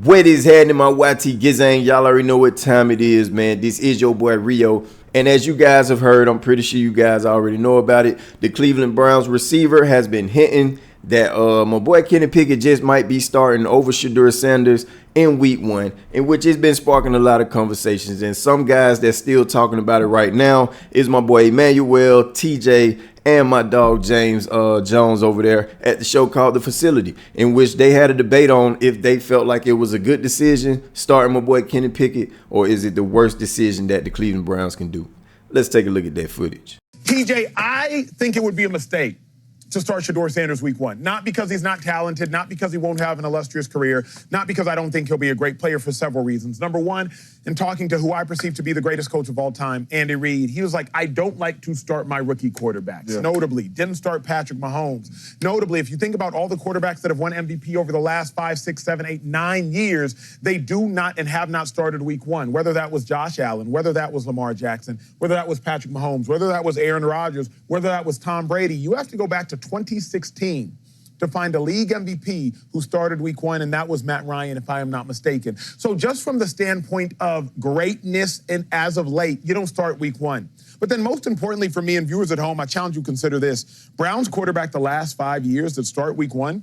What is happening, my YT Gizang? Y'all already know what time it is, man. This is your boy Rio. And as you guys have heard, I'm pretty sure you guys already know about it. The Cleveland Browns receiver has been hinting that my boy Kenny Pickett just might be starting over Shedeur Sanders in week 1, in which it's been sparking a lot of conversations. And some guys that's still talking about it right now is my boy Emmanuel, TJ, and my dog James Jones over there at the show called The Facility, in which they had a debate on if they felt like it was a good decision starting my boy Kenny Pickett, or is it the worst decision that the Cleveland Browns can do. Let's take a look at that footage. TJ, I think it would be a mistake to start Shedeur Sanders week 1. Not because he's not talented, not because he won't have an illustrious career, not because I don't think he'll be a great player, for several reasons. Number one, in talking to who I perceive to be the greatest coach of all time, Andy Reid, he was like, I don't like to start my rookie quarterbacks. Yeah. Notably, didn't start Patrick Mahomes. Notably, if you think about all the quarterbacks that have won MVP over the last 5, 6, 7, 8, 9 years, they do not and have not started week 1. Whether that was Josh Allen, whether that was Lamar Jackson, whether that was Patrick Mahomes, whether that was Aaron Rodgers, whether that was Tom Brady, you have to go back to 2016 to find a league MVP who started week 1, and that was Matt Ryan, if I am not mistaken. So just from the standpoint of greatness, and as of late, you don't start week 1. But then most importantly for me and viewers at home, I challenge you to consider this. Browns quarterback the last 5 years that start week 1,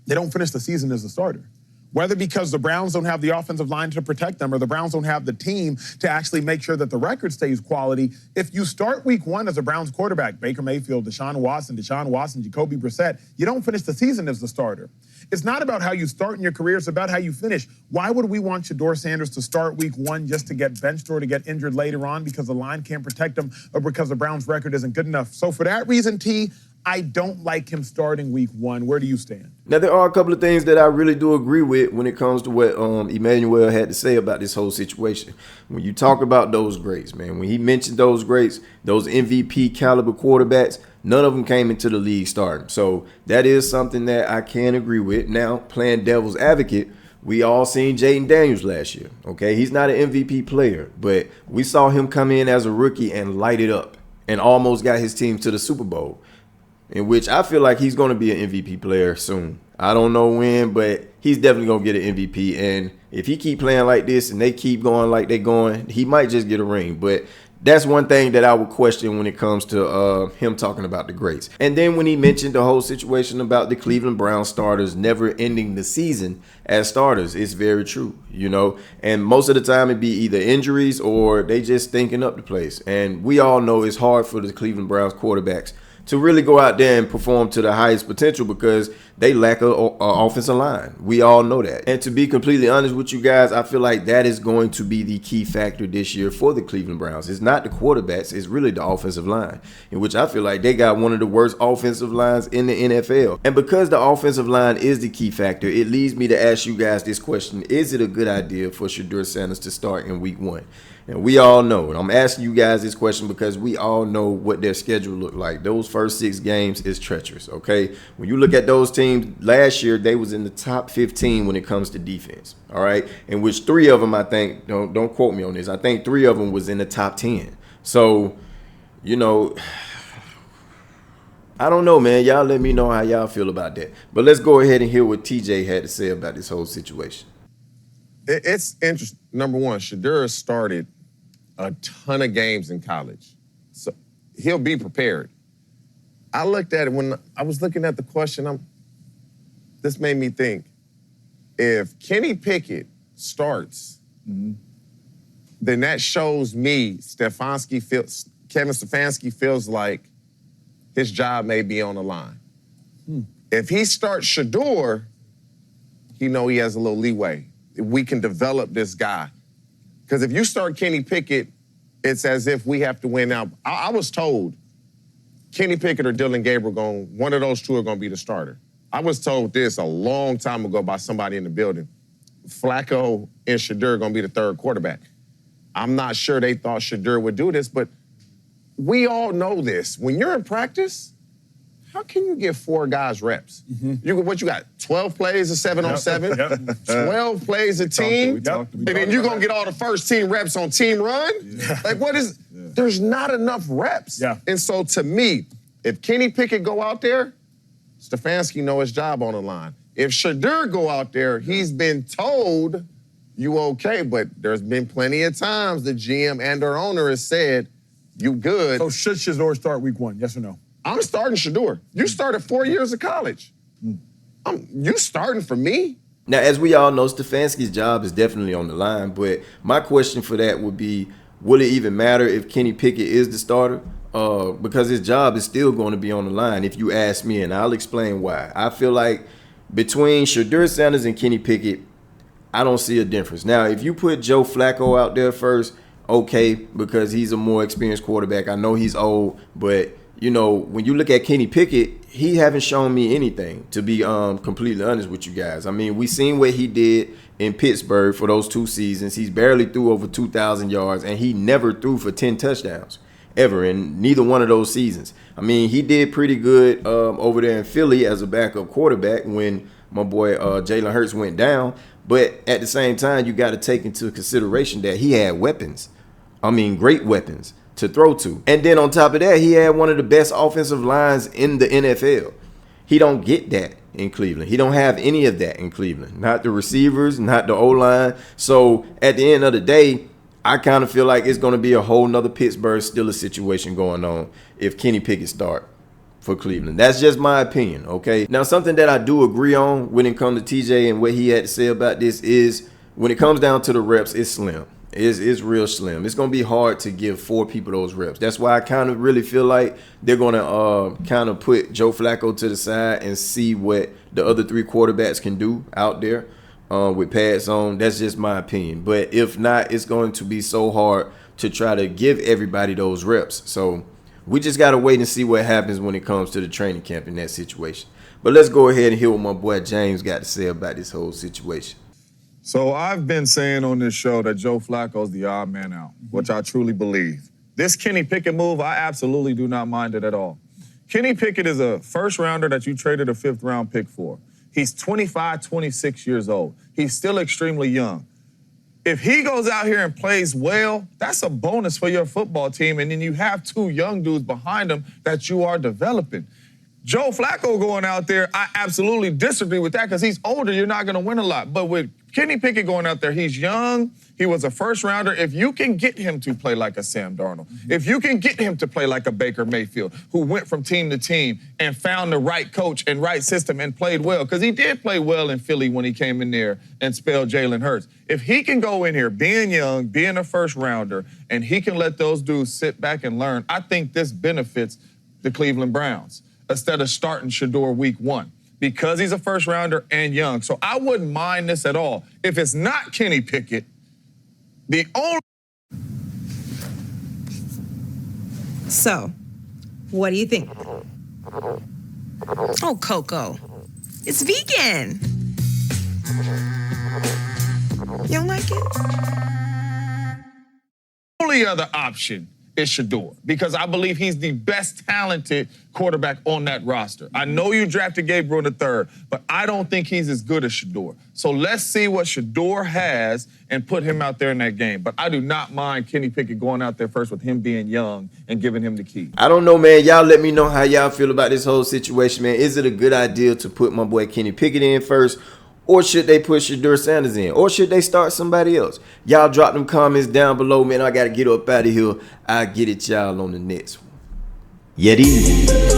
they don't finish the season as a starter. Whether because the Browns don't have the offensive line to protect them, or the Browns don't have the team to actually make sure that the record stays quality. If you start week 1 as a Browns quarterback, Baker Mayfield, Deshaun Watson, Jacoby Brissett, you don't finish the season as the starter. It's not about how you start in your career, it's about how you finish. Why would we want Shedeur Sanders to start week 1 just to get benched or to get injured later on because the line can't protect him or because the Browns record isn't good enough? So for that reason, T, I don't like him starting week 1. Where do you stand? Now, there are a couple of things that I really do agree with when it comes to what Emmanuel had to say about this whole situation. When you talk about those greats, man, when he mentioned those greats, those MVP caliber quarterbacks, none of them came into the league starting. So that is something that I can agree with. Now, playing devil's advocate, we all seen Jaden Daniels last year. Okay, he's not an MVP player, but we saw him come in as a rookie and light it up and almost got his team to the Super Bowl, in which I feel like he's going to be an MVP player soon. I don't know when, but he's definitely going to get an MVP. And if he keep playing like this and they keep going like they're going, he might just get a ring. But that's one thing that I would question when it comes to him talking about the greats. And then when he mentioned the whole situation about the Cleveland Browns starters never ending the season as starters, it's very true, you know. And most of the time it'd be either injuries or they just stinking up the place. And we all know it's hard for the Cleveland Browns quarterbacks to really go out there and perform to the highest potential because they lack a offensive line. We all know that. And to be completely honest with you guys, I feel like that is going to be the key factor this year for the Cleveland Browns. It's not the quarterbacks, it's really the offensive line, in which I feel like they got one of the worst offensive lines in the NFL. And because the offensive line is the key factor, it leads me to ask you guys this question. Is it a good idea for Shedeur Sanders to start in week 1? And we all know, and I'm asking you guys this question because we all know what their schedule looked like. Those first 6 games is treacherous, okay? When you look at those teams, last year they was in the top 15 when it comes to defense, all right? In which 3 of them, I think, don't quote me on this, I think 3 of them was in the top 10. So, you know, I don't know, man. Y'all let me know how y'all feel about that. But let's go ahead and hear what TJ had to say about this whole situation. It's interesting. Number one, Shedeur started a ton of games in college, so he'll be prepared. I looked at it when I was looking at the question. This made me think: if Kenny Pickett starts, then that shows me Kevin Stefanski feels like his job may be on the line. If he starts Shedeur, he has a little leeway. We can develop this guy. Because if you start Kenny Pickett, it's as if we have to win now. I was told Kenny Pickett or Dylan Gabriel, one of those two are going to be the starter. I was told this a long time ago by somebody in the building. Flacco and Shedeur are going to be the third quarterback. I'm not sure they thought Shedeur would do this, but we all know this. When you're in practice, how can you give 4 guys reps? What you got? 12 plays of 7-on-7, 12 plays a team, and then you're going to get all the first team reps on team run? Like, what is, there's not enough reps. And so to me, if Kenny Pickett go out there, Stefanski know his job on the line. If Shedeur go out there, he's been told you okay, but there's been plenty of times the GM and our owner has said, you good. So should Shedeur start week 1, yes or no? I'm starting Shedeur. You started 4 years of college. You starting for me? Now, as we all know, Stefanski's job is definitely on the line, but my question for that would be, will it even matter if Kenny Pickett is the starter? Because his job is still going to be on the line, if you ask me, and I'll explain why. I feel like between Shedeur Sanders and Kenny Pickett, I don't see a difference. Now, if you put Joe Flacco out there first, okay, because he's a more experienced quarterback. I know he's old, but, you know, when you look at Kenny Pickett, he haven't shown me anything, to be completely honest with you guys. I mean, we seen what he did in Pittsburgh for those 2 seasons. He's barely threw over 2,000 yards, and he never threw for 10 touchdowns. Ever in neither one of those seasons. I mean, he did pretty good over there in Philly as a backup quarterback when my boy Jalen Hurts went down. But at the same time, you got to take into consideration that he had weapons. I mean, great weapons to throw to. And then on top of that, he had one of the best offensive lines in the NFL. He don't get that in Cleveland. He don't have any of that in Cleveland. Not the receivers, not the O-line. So at the end of the day, I kind of feel like it's going to be a whole nother Pittsburgh Steelers situation going on if Kenny Pickett start for Cleveland. That's just my opinion, okay? Now, something that I do agree on when it comes to TJ and what he had to say about this is when it comes down to the reps, it's slim. It's real slim. It's going to be hard to give 4 people those reps. That's why I kind of really feel like they're going to kind of put Joe Flacco to the side and see what the other 3 quarterbacks can do out there. With pads on. That's just my opinion. But if not, it's going to be so hard to try to give everybody those reps. So we just got to wait and see what happens when it comes to the training camp in that situation. But let's go ahead and hear what my boy James got to say about this whole situation. So I've been saying on this show that Joe Flacco's the odd man out, which I truly believe. This Kenny Pickett move, I absolutely do not mind it at all. Kenny Pickett is a first rounder that you traded a 5th round pick for. He's 25, 26 years old. He's still extremely young. If he goes out here and plays well, that's a bonus for your football team, and then you have 2 young dudes behind him that you are developing. Joe Flacco going out there, I absolutely disagree with that because he's older. You're not going to win a lot. But with Kenny Pickett going out there, he's young. He was a first rounder. If you can get him to play like a Sam Darnold, if you can get him to play like a Baker Mayfield, who went from team to team and found the right coach and right system and played well, because he did play well in Philly when he came in there and spelled Jalen Hurts. If he can go in here being young, being a first rounder, and he can let those dudes sit back and learn, I think this benefits the Cleveland Browns instead of starting Shedeur week 1. Because he's a first rounder and young. So I wouldn't mind this at all. If it's not Kenny Pickett, the only... So, what do you think? Oh, Coco, it's vegan. You don't like it? Only other option is Shedeur, because I believe he's the best talented quarterback on that roster. I know you drafted Gabriel in the 3rd, but I don't think he's as good as Shedeur. So let's see what Shedeur has and put him out there in that game. But I do not mind Kenny Pickett going out there first with him being young and giving him the key. I don't know, man. Y'all let me know how y'all feel about this whole situation, man. Is it a good idea to put my boy Kenny Pickett in first? Or should they put Shedeur Sanders in? Or should they start somebody else? Y'all drop them comments down below, man. I got to get up out of here. I'll get it, y'all, on the next one. Yeti.